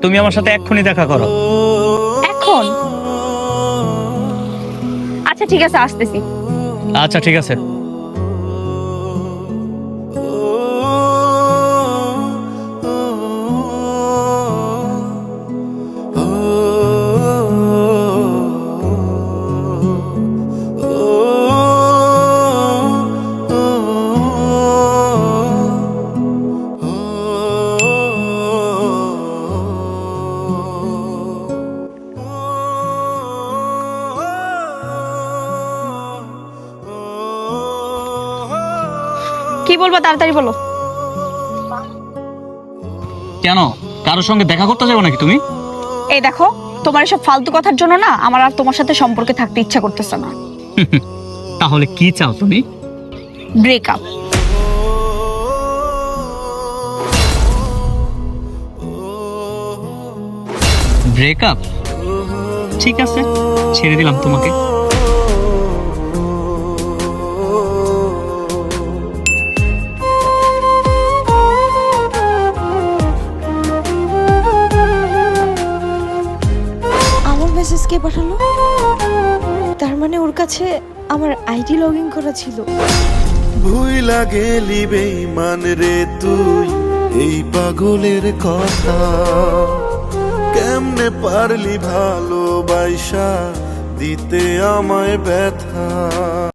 তুমি আমার সাথে এক্ষুনি দেখা করো। এখন? আচ্ছা ঠিক আছে, আসতেছি। আচ্ছা ঠিক আছে। কি বলবো তাড়াতাড়ি বলো। কেন, কারোর সঙ্গে দেখা করতে যাবো নাকি তুমি? এই দেখো, তোমার এসব ফালতু কথার জন্য না আমার আর তোমার সাথে সম্পর্কে থাকতে ইচ্ছা করতেছে না। তাহলে কি চাও তুমি? ব্রেকআপ। ব্রেকআপ? ঠিক আছে, ছেড়ে দিলাম তোমাকে। আমার মেসেজ কে পাঠালো? তার মানে ওর কাছে আমার আইডি লগ ইন করা ছিল। ভুইলা গেলি বেঈমান রে তুই এই পাগলের কথা, কেমনে পারলি ভালোবাসা দিতে আমায় ব্যথা।